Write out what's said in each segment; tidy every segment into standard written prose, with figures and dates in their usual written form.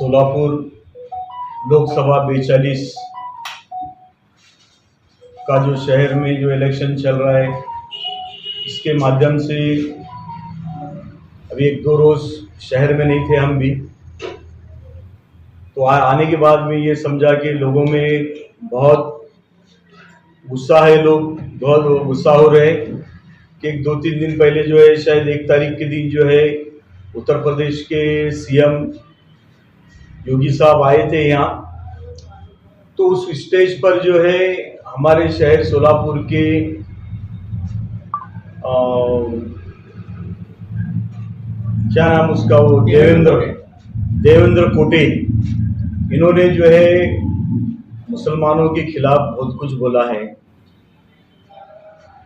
सोलापुर लोकसभा 42 का जो शहर में जो इलेक्शन चल रहा है, इसके माध्यम से अभी 1-2 रोज शहर में नहीं थे हम भी, तो आने के बाद में ये समझा कि लोगों में बहुत गुस्सा है, लोग बहुत गुस्सा हो रहे हैं कि 2-3 दिन पहले जो है, शायद 1 तारीख के दिन जो है उत्तर प्रदेश के सीएम योगी साहब आए थे यहाँ। तो उस स्टेज पर जो है हमारे शहर सोलापुर के क्या नाम उसका, वो देवेंद्र कोटे, इन्होंने जो है मुसलमानों के खिलाफ बहुत कुछ बोला है।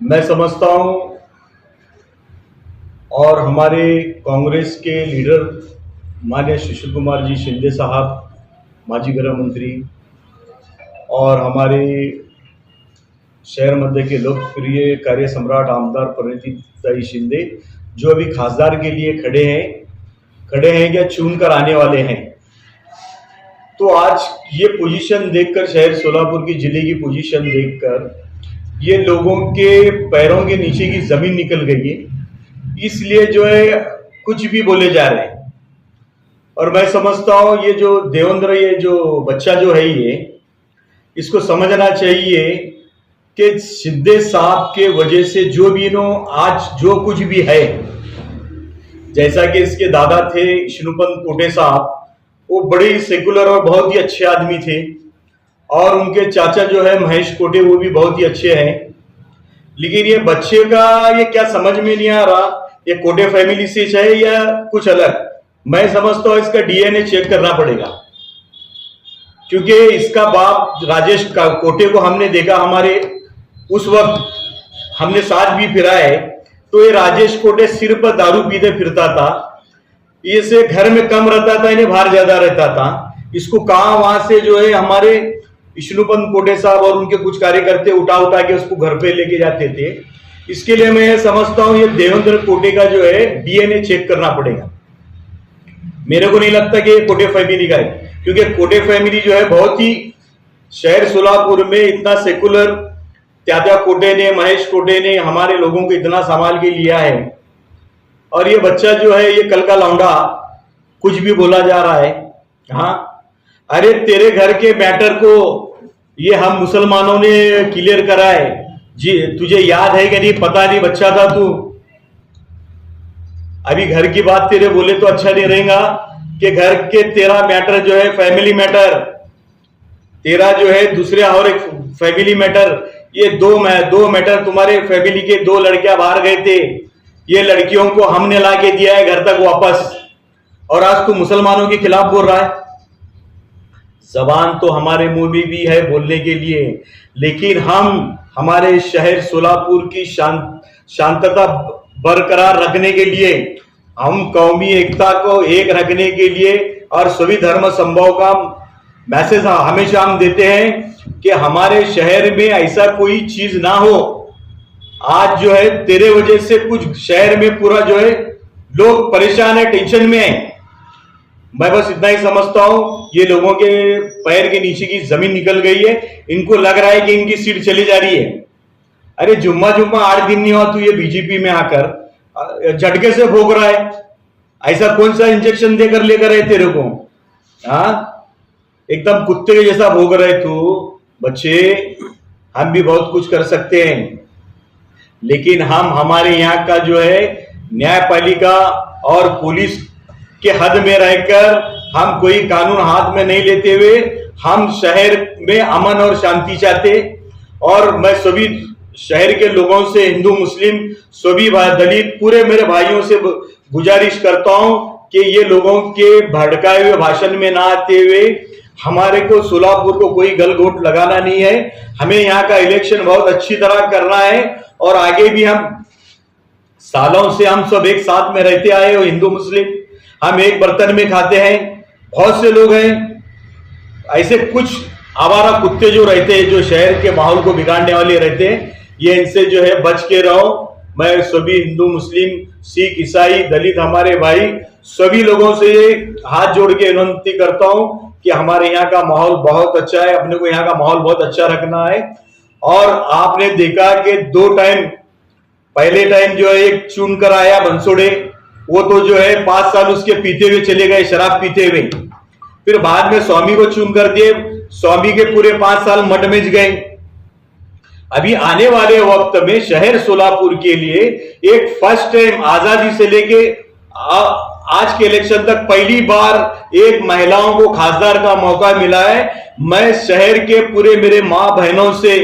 मैं समझता हूं, और हमारे कांग्रेस के लीडर माननीय सुशील कुमार जी शिंदे साहब, माजी गृह मंत्री, और हमारे शहर मध्य के लोकप्रिय कार्य सम्राट आमदार परिणीति शिंदे, जो अभी खासदार के लिए खड़े हैं या चुन कर आने वाले हैं। तो आज ये पोजीशन देखकर, शहर सोलापुर की जिले की पोजीशन देखकर ये लोगों के पैरों के नीचे की जमीन निकल गई है, इसलिए जो है कुछ भी बोले जा रहे हैं। और मैं समझता हूं ये जो देवेंद्र, ये जो बच्चा जो है, ये इसको समझना चाहिए कि शिंदे साहब के वजह से जो भी आज जो कुछ भी है, जैसा कि इसके दादा थे विष्णुपंत कोटे साहब, वो बड़े ही सेकुलर और बहुत ही अच्छे आदमी थे, और उनके चाचा जो है महेश कोटे, वो भी बहुत ही अच्छे हैं। लेकिन ये बच्चे का ये क्या समझ में नहीं आ रहा, ये कोटे फैमिली से है या कुछ अलग। मैं समझता हूं इसका डीएनए चेक करना पड़ेगा, क्योंकि इसका बाप राजेश कोटे को हमने देखा, हमारे उस वक्त हमने साथ भी फिरा है। तो ये राजेश कोटे सिर पर दारू पीते फिरता था, इसे घर में कम रहता था, इन्हें बाहर ज्यादा रहता था। इसको कहां वहां से जो है हमारे विष्णुपंत कोटे साहब और उनके कुछ कार्यकर्ते उठा के उसको घर पे लेके जाते थे। इसके लिए मैं समझता हूं ये देवेंद्र कोटे का जो है डीएनए चेक करना पड़ेगा। मेरे को नहीं लगता कि ये कोटे फैमिली का है, क्योंकि कोटे फैमिली जो है बहुत ही शहर सोलापुर में इतना सेकुलर, त्यात्या कोटे ने, महेश कोटे ने हमारे लोगों को इतना संभाल के लिया है। और ये बच्चा जो है, ये कल का लौंडा, कुछ भी बोला जा रहा है। हाँ, अरे तेरे घर के मैटर को ये हम मुसलमानों ने क्लियर करा है जी, तुझे याद है कि नहीं पता नहीं, बच्चा था तू। अभी घर की बात तेरे बोले तो अच्छा नहीं रहेगा कि घर के तेरा मैटर जो है फैमिली मैटर, तेरा जो है दूसरे और एक फैमिली मैटर, ये दो मैटर, तुम्हारे फैमिली के 2 लड़कियां बाहर गए थे, ये लड़कियों को हमने ला के दिया है घर तक वापस, और आज तू मुसलमानों के खिलाफ बोल रहा है। जबान तो हमारे मुंह में भी है बोलने के लिए, लेकिन हम हमारे शहर सोलापुर की शांतता बरकरार रखने के लिए, हम कौमी एकता को एक रखने के लिए और सभी धर्म संभव का मैसेज हमेशा हम देते हैं कि हमारे शहर में ऐसा कोई चीज ना हो। आज जो है तेरे वजह से कुछ शहर में पूरा जो है लोग परेशान है, टेंशन में है। मैं बस इतना ही समझता हूं, ये लोगों के पैर के नीचे की जमीन निकल गई है, इनको लग रहा है कि इनकी सीट चली जा रही है। अरे जुम्मा 8 दिन नहीं हुआ तू ये बीजेपी में आकर झटके से भोग रहा है, ऐसा कौन सा इंजेक्शन देकर लेकर आए तेरे को? हाँ, एकदम कुत्ते के जैसा भोग रहे तू। बच्चे, हम भी बहुत कुछ कर सकते हैं, लेकिन हम हमारे यहाँ का जो है न्यायपालिका और पुलिस के हद में रहकर हम कोई कानून हाथ में नहीं लेते हुए हम शहर में अमन और शांति चाहते। और मैं सभी शहर के लोगों से, हिंदू मुस्लिम सभी दलित पूरे मेरे भाइयों से गुजारिश करता हूं कि ये लोगों के भड़काए हुए भाषण में ना आते हुए, हमारे को सोलापुर को कोई गलगोट लगाना नहीं है। हमें यहाँ का इलेक्शन बहुत अच्छी तरह करना है, और आगे भी हम सालों से हम सब एक साथ में रहते आए हो, हिंदू मुस्लिम हम एक बर्तन में खाते हैं। बहुत से लोग हैं ऐसे, कुछ आवारा कुत्ते जो रहते हैं, जो शहर के माहौल को बिगाड़ने वाले रहते हैं, ये इनसे जो है बच के रहो। मैं सभी हिंदू मुस्लिम सिख ईसाई दलित हमारे भाई सभी लोगों से हाथ जोड़ के विनती करता हूं कि हमारे यहाँ का माहौल बहुत अच्छा है, अपने को यहाँ का माहौल बहुत अच्छा रखना है। और आपने देखा कि 2 टाइम, पहले टाइम जो है एक चुन कर आया बंसोड़े, वो तो जो है 5 साल उसके पीते हुए चले गए, शराब पीते हुए। फिर बाद में स्वामी को चुन कर दिए, स्वामी के पूरे 5 साल मठ में गए। अभी आने वाले वक्त में शहर सोलापुर के लिए एक फर्स्ट टाइम आजादी से लेके आज के इलेक्शन तक पहली बार एक महिलाओं को खासदार का मौका मिला है। मैं शहर के पूरे मेरे मां बहनों से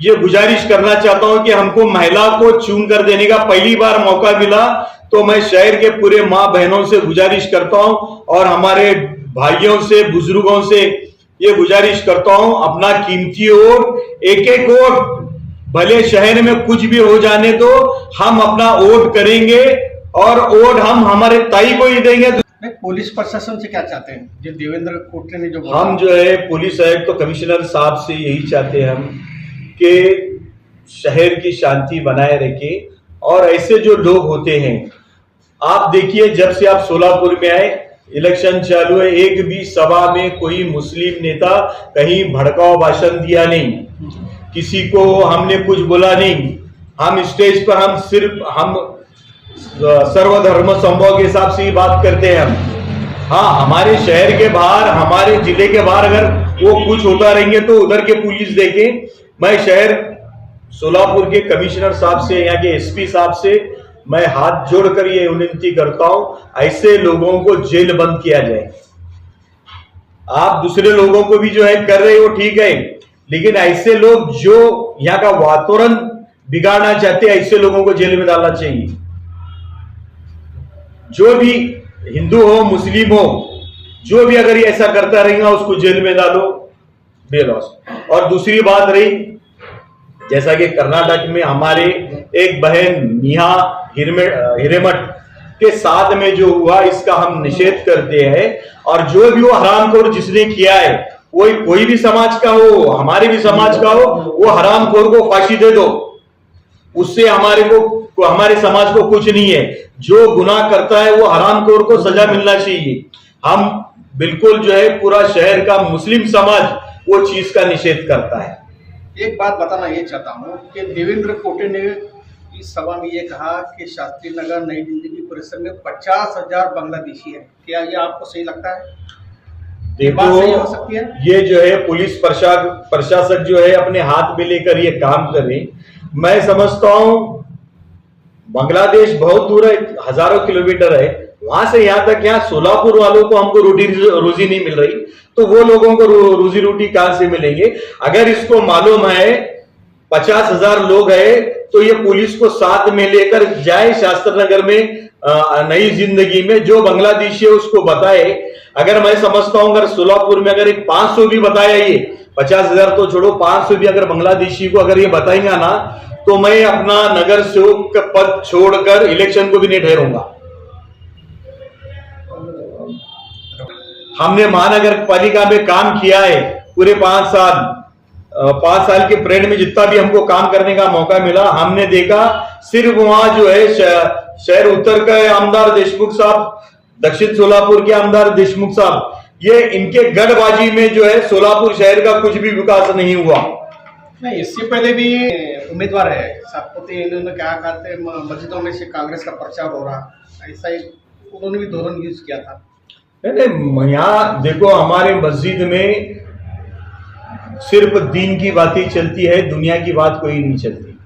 ये गुजारिश करना चाहता हूं कि हमको महिला को चुन कर देने का पहली बार मौका मिला, तो मैं शहर के पूरे मां बहनों से गुजारिश करता हूं और हमारे भाइयों से, बुजुर्गों से ये गुजारिश करता हूं, अपना कीमती वोट, एक वोट, भले शहर में कुछ भी हो जाने दो, हम अपना वोट करेंगे और वोट हम हमारे ताई को ही देंगे। पुलिस प्रशासन से क्या चाहते हैं? जो देवेंद्र कोटरे ने जो हम जो है पुलिस आयुक्त तो कमिश्नर साहब से यही चाहते हैं हम कि शहर की शांति बनाए रखे। और ऐसे जो लोग होते हैं, आप देखिए जब से आप सोलापुर में आए, इलेक्शन चालू है, एक भी सभा में कोई मुस्लिम नेता कहीं भड़काऊ भाषण दिया नहीं, किसी को हमने कुछ बोला नहीं। हम स्टेज पर हम सिर्फ हम सर्वधर्म समभाव के हिसाब से ही बात करते हैं हम। हाँ, हमारे शहर के बाहर, हमारे जिले के बाहर अगर वो कुछ होता रहेंगे तो उधर के पुलिस देखे। मैं शहर सोलापुर के कमिश्नर साहब से, यहाँ के एसपी साहब से मैं हाथ जोड़कर ये विनती करता हूं, ऐसे लोगों को जेल बंद किया जाए। आप दूसरे लोगों को भी जो है कर रहे हो ठीक है, लेकिन ऐसे लोग जो यहाँ का वातावरण बिगाड़ना चाहते हैं, ऐसे लोगों को जेल में डालना चाहिए। जो भी हिंदू हो, मुस्लिम हो, जो भी अगर ये ऐसा करता रहेगा उसको जेल में डालो, बेलॉस। और दूसरी बात रही, जैसा कि कर्नाटक में हमारे एक बहन नेहा हिरेमठ के साथ में जो हुआ, इसका हम निषेध करते हैं। और जो भी वो हरामखोर जिसने किया है, वो कोई भी समाज का हो, हमारे भी समाज का हो, वो हरामखोर को फांसी दे दो, उससे हमारे समाज को कुछ नहीं है। जो गुनाह करता है वो हरामखोर को सजा मिलना चाहिए। हम बिल्कुल जो है पूरा शहर का मुस्लिम समाज वो चीज का निषेध करता है। एक बात बताना ये चाहता हूँ कि देवेंद्र कोटे ने इस सभा में ये कहा कि शास्त्री नगर नई जिंदगी परिसर में 50,000 बांग्लादेशी है। क्या ये आपको सही लगता है? देखो, सही हो सकती है? ये जो है पुलिस प्रशासक जो है अपने हाथ में लेकर ये काम करे। मैं समझता हूं बांग्लादेश बहुत दूर है, हजारों किलोमीटर है, वहां से यहाँ तक, यहाँ सोलापुर वालों को हमको रोजी नहीं मिल रही, तो वो लोगों को रोजी रोटी कहां से मिलेंगे? अगर इसको मालूम है 50,000 लोग है, तो ये पुलिस को साथ में लेकर जाए शास्त्र नगर में नई जिंदगी में, जो बांग्लादेशी है उसको बताए। अगर मैं समझता हूं अगर सोलापुर में अगर एक 500 भी बताया, ये 50,000 तो छोड़ो, 500 भी अगर बांग्लादेशी को अगर ये बताएंगा ना, तो मैं अपना नगर सेवक का पद छोड़कर इलेक्शन को भी नहीं ठहरूंगा। हमने महानगर पालिका में काम किया है पूरे 5 साल के पीरियड में, जितना भी हमको काम करने का मौका मिला, हमने देखा सिर्फ वहां जो है शहर उत्तर का आमदार देशमुख साहब, दक्षिण सोलापुर के आमदार देशमुख साहब, ये इनके गढ़बाजी में जो है सोलापुर शहर का कुछ भी विकास नहीं हुआ। नहीं, इससे पहले भी उम्मीदवार है सातपुते, इन्होंने क्या कहते मस्जिदों में से कांग्रेस का प्रचार हो रहा, ऐसा ही उन्होंने भी धोरण यूज किया था। नहीं, यहाँ देखो हमारे मस्जिद में सिर्फ दीन की बातें चलती है, दुनिया की बात कोई नहीं चलती।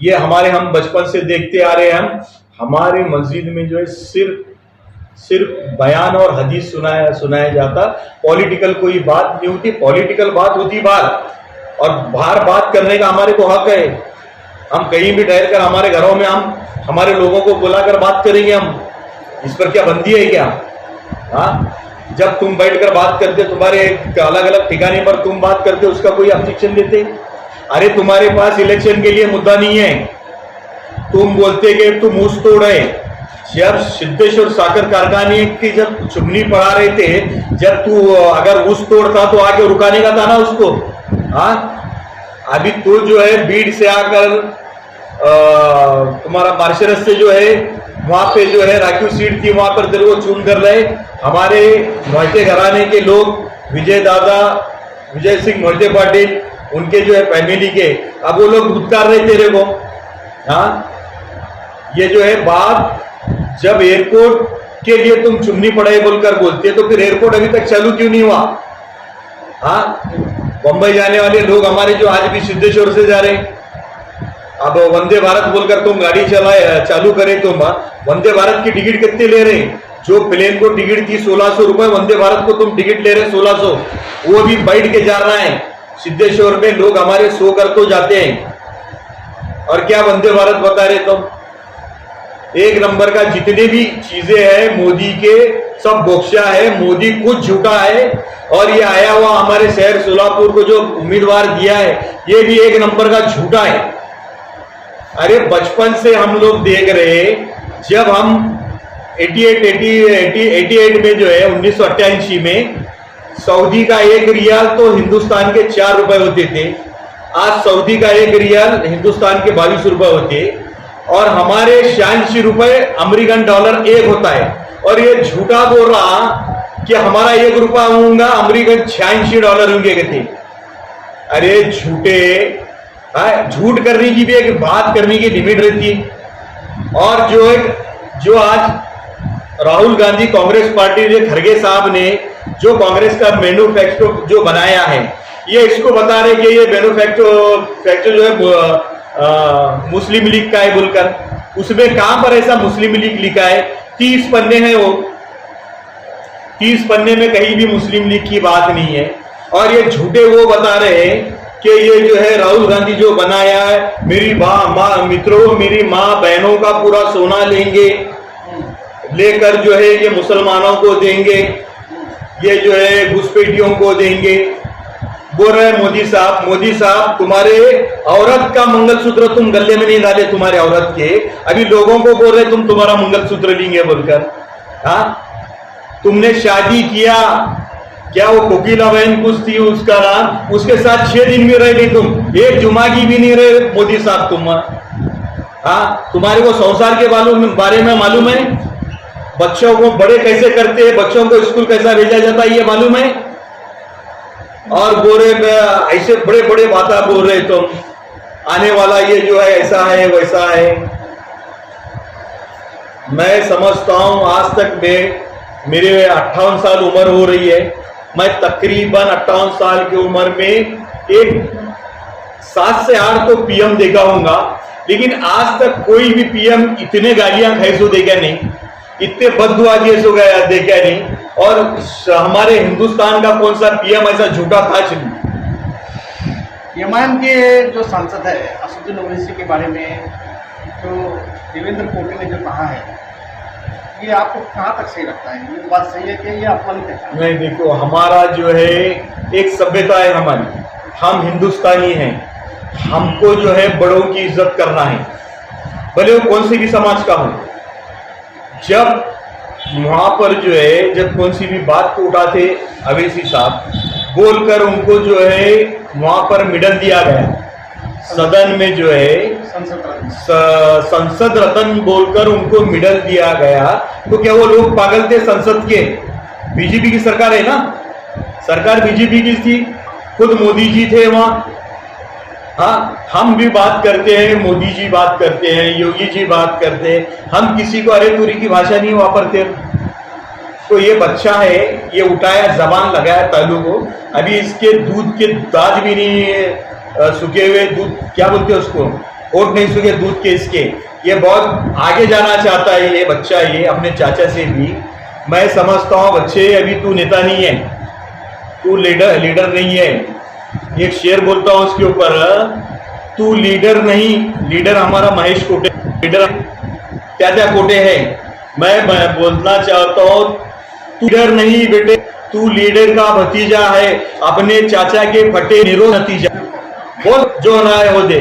ये हम बचपन से देखते आ रहे हैं। हमारे मस्जिद में जो है सिर्फ बयान और हदीस सुनाया जाता, पॉलिटिकल कोई बात नहीं होती। पॉलिटिकल बात होती बाहर, और बाहर बात करने का हमारे को हक है। हम कहीं भी ठहर कर हमारे घरों में हम हमारे लोगों को बुलाकर बात करेंगे, हम इस पर क्या बंदी है क्या? हाँ, जब तुम बैठकर बात करते, तुम्हारे अलग अलग ठिकाने पर तुम बात करते, उसका कोई ऑब्जेक्शन देते? अरे तुम्हारे पास इलेक्शन के लिए मुद्दा नहीं है, तुम बोलते कि तुम ऊस तोड़ रहे। जब सिद्धेश्वर साकर कारखाने की जब चुगली पढ़ा रहे थे, जब तू अगर ऊस तोड़ता तो आगे रुकाने का था ना उसको। हाँ, अभी तू जो है बीड़ से आकर तुम्हारा मार्शरस से जो है वहां पे जो है राखीव सीट थी, वहां पर तेरे को चून कर रहे हमारे मोहिते घराने के लोग, विजय सिंह मोहिते पाटिल, उनके जो है फैमिली के, अब वो लोग धुतकार रहे तेरे को। हाँ, ये जो है बात, जब एयरपोर्ट के लिए तुम चुन्नी पढ़ाई बोलकर बोलते तो फिर एयरपोर्ट अभी तक चालू क्यों नहीं हुआ? हाँ, बंबई जाने वाले लोग हमारे जो आज भी सिद्धेश्वर से जा रहे हैं, अब वंदे भारत बोलकर तुम गाड़ी चालू करे, तुम वंदे भारत की टिकट कितने ले रहे हैं? जो प्लेन को टिकट थी 1600 रुपए, वंदे भारत को तुम टिकट ले रहे 1600, वो भी बैठ के जा रहा है। सिद्धेश्वर में लोग हमारे सो कर तो जाते हैं, और क्या वंदे भारत बता रहे तुम? एक नंबर का जितने भी चीजें हैं मोदी के, सब बोक्शा है, मोदी खुद झूठा है। और ये आया हुआ हमारे शहर सोलापुर को जो उम्मीदवार दिया है, ये भी एक नंबर का झूठा है। अरे बचपन से हम लोग देख रहे, जब हम 88 में जो है 1988 में सऊदी का 1 रियाल तो हिंदुस्तान के 4 रुपए होते थे। आज सऊदी का 1 रियाल हिंदुस्तान के 22 रुपए होते, और हमारे 86 रुपए अमेरिकन डॉलर 1 होता है। और ये झूठा बोल रहा कि हमारा 1 रुपया होगा, अमेरिकन 86 डॉलर होंगे कहते। अरे झूठे, झूठ करने की भी एक बात करने की लिमिट रहती है। और जो आज राहुल गांधी कांग्रेस पार्टी ने, खड़गे साहब ने जो कांग्रेस का मैन्युफैक्चर जो बनाया है, ये इसको बता रहे कि ये मैन्युफैक्चर जो है मुस्लिम लीग का है बोलकर। उसमें कहां पर ऐसा मुस्लिम लीग लिखा है? 30 पन्ने हैं वो, 30 पन्ने में कहीं भी मुस्लिम लीग की बात नहीं है। और ये झूठे वो बता रहे हैं कि ये जो है राहुल गांधी जो बनाया है, मेरी मित्रों, मेरी माँ बहनों का पूरा सोना लेकर जो है ये मुसलमानों को देंगे, ये जो है घुसपैठियों को देंगे। बोल रहे मोदी साहब तुम्हारे औरत का मंगलसूत्र तुम गले में नहीं डाले, तुम्हारे औरत के, अभी लोगों को बोल रहे तुम तुम्हारा मंगलसूत्र लेंगे बोलकर। हाँ, तुमने शादी किया, क्या वो कोकिला बहन कुछ थी उसका नाम, उसके साथ 6 दिन भी रह गई तुम, एक जुमा की भी नहीं रहे मोदी साहब तुम। हाँ, तुम्हारे को संसार के बारे में मालूम है? बच्चों को बड़े कैसे करते हैं, बच्चों को स्कूल कैसा भेजा जाता है, ये मालूम है? और बोरे में ऐसे बड़े बड़े बातें बोल रहे तुम, आने वाला ये जो है ऐसा है वैसा है। मैं समझता हूं आज तक मेरे 58 साल उम्र हो रही है, मैं तकरीबन 58 साल की उम्र में एक 7 से 8 तो पीएम देखा हूंगा, लेकिन आज तक कोई भी पीएम इतने गालियां खाए सो देखा नहीं, इतने बददुआ दिए सो गया देखा नहीं। और हमारे हिंदुस्तान का कौन सा पीएम ऐसा झूठा था? यमन के जो सांसद है असदुद्दीन ओवैसी के बारे में जो देवेंद्र कोटे ने जो कहा है, ये आपको कहाँ तक सही लगता है? ये बात सही है कि ये अपमानित है? नहीं, देखो, हमारा जो है एक सभ्यता है हमारी, हम हिंदुस्तानी हैं, हमको जो है बड़ों की इज्जत करना है, भले वो कौन से भी समाज का हो। जब वहां पर जो है, जब कौन सी भी बात को उठाते अवैसी साहब बोलकर उनको जो है वहां पर मेडल दिया गया, सदन में जो है संसद रत्न बोलकर उनको मेडल दिया गया, तो क्या वो लोग पागल थे? संसद के, बीजेपी की सरकार है ना, सरकार बीजेपी की थी, खुद मोदी जी थे वहां। हाँ, हम भी बात करते हैं, मोदी जी बात करते हैं, योगी जी बात करते हैं, हम किसी को अरे तुरी की भाषा नहीं वापरते। तो ये बच्चा है, ये उठाया, जबान लगाया तालू को, अभी इसके दूध के दांत भी नहीं सूखे हुए, दूध क्या बोलते हैं उसको, ओट नहीं सूखे दूध के इसके। ये बहुत आगे जाना चाहता है ये बच्चा, ये अपने चाचा से भी। मैं समझता हूँ बच्चे, अभी तू नेता नहीं है, तू लीडर नहीं है। एक शेर बोलता हूँ उसके ऊपर, तू लीडर नहीं, लीडर हमारा महेश कोटे, लीडर क्या कोटे है। मैं बोलना चाहता हूँ, तू लीडर नहीं बेटे, तू लीडर का भतीजा है, अपने चाचा के फटे निरो नतीजा। बोल जो रहा है वो दे।